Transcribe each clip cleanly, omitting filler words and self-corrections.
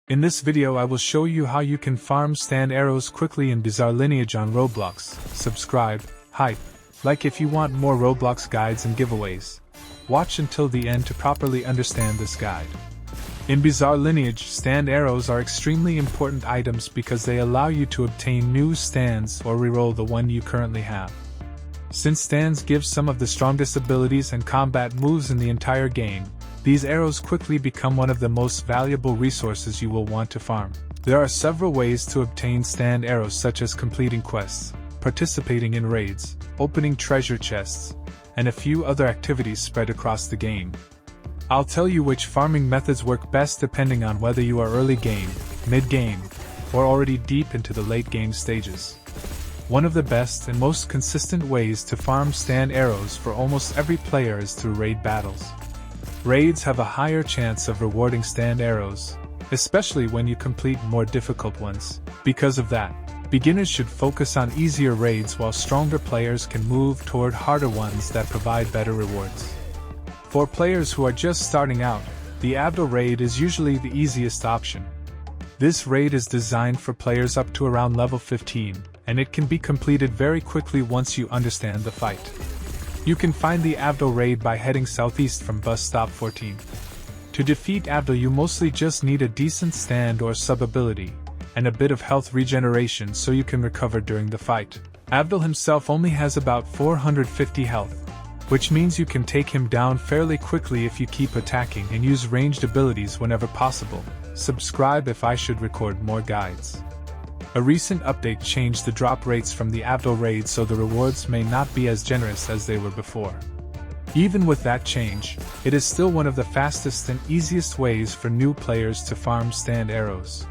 In this video I will show you how you can farm stand arrows quickly in Bizarre Lineage on Roblox. Subscribe, hype, like if you want more Roblox guides and giveaways. Watch until the end to properly understand this guide. In Bizarre Lineage, stand arrows are extremely important items because they allow you to obtain new stands or reroll the one you currently have. Since stands give some of the strongest abilities and combat moves in the entire game, these arrows quickly become one of the most valuable resources you will want to farm. There are several ways to obtain stand arrows, such as completing quests, participating in raids, opening treasure chests, and a few other activities spread across the game. I'll tell you which farming methods work best depending on whether you are early game, mid-game, or already deep into the late game stages. One of the best and most consistent ways to farm stand arrows for almost every player is through raid battles. Raids have a higher chance of rewarding stand arrows, especially when you complete more difficult ones. Because of that, beginners should focus on easier raids while stronger players can move toward harder ones that provide better rewards. For players who are just starting out, the Abdul raid is usually the easiest option. This raid is designed for players up to around level 15, and it can be completed very quickly once you understand the fight. You can find the Abdul raid by heading southeast from bus stop 14. To defeat Abdul, you mostly just need a decent stand or sub-ability, and a bit of health regeneration so you can recover during the fight. Abdul himself only has about 450 health, which means you can take him down fairly quickly if you keep attacking and use ranged abilities whenever possible. Subscribe if I should record more guides. A recent update changed the drop rates from the Abdul raid, so the rewards may not be as generous as they were before. Even with that change, it is still one of the fastest and easiest ways for new players to farm stand arrows.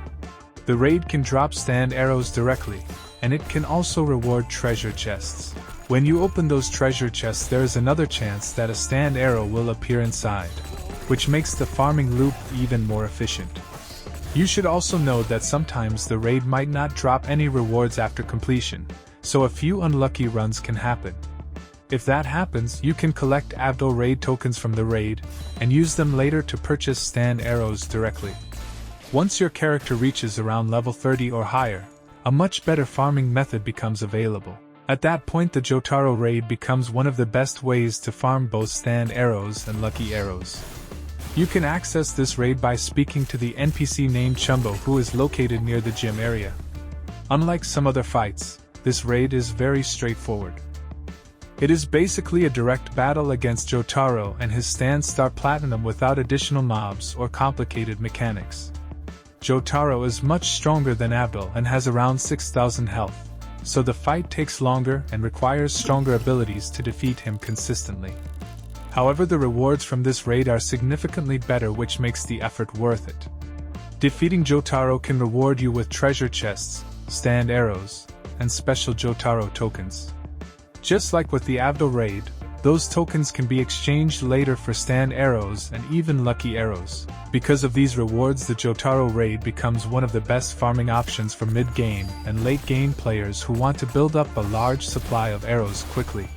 The raid can drop stand arrows directly, and it can also reward treasure chests. When you open those treasure chests, there is another chance that a stand arrow will appear inside, which makes the farming loop even more efficient. You should also note that sometimes the raid might not drop any rewards after completion, so a few unlucky runs can happen. If that happens, you can collect Abdul raid tokens from the raid, and use them later to purchase stand arrows directly. Once your character reaches around level 30 or higher, a much better farming method becomes available. At that point, the Jotaro raid becomes one of the best ways to farm both stand arrows and lucky arrows. You can access this raid by speaking to the NPC named Chumbo, who is located near the gym area. Unlike some other fights, this raid is very straightforward. It is basically a direct battle against Jotaro and his stand Star Platinum without additional mobs or complicated mechanics. Jotaro is much stronger than Abdul and has around 6,000 health, so the fight takes longer and requires stronger abilities to defeat him consistently. However, the rewards from this raid are significantly better, which makes the effort worth it. Defeating Jotaro can reward you with treasure chests, stand arrows, and special Jotaro tokens. Just like with the Abdul raid, those tokens can be exchanged later for stand arrows and even lucky arrows. Because of these rewards, the Jotaro raid becomes one of the best farming options for mid-game and late-game players who want to build up a large supply of arrows quickly.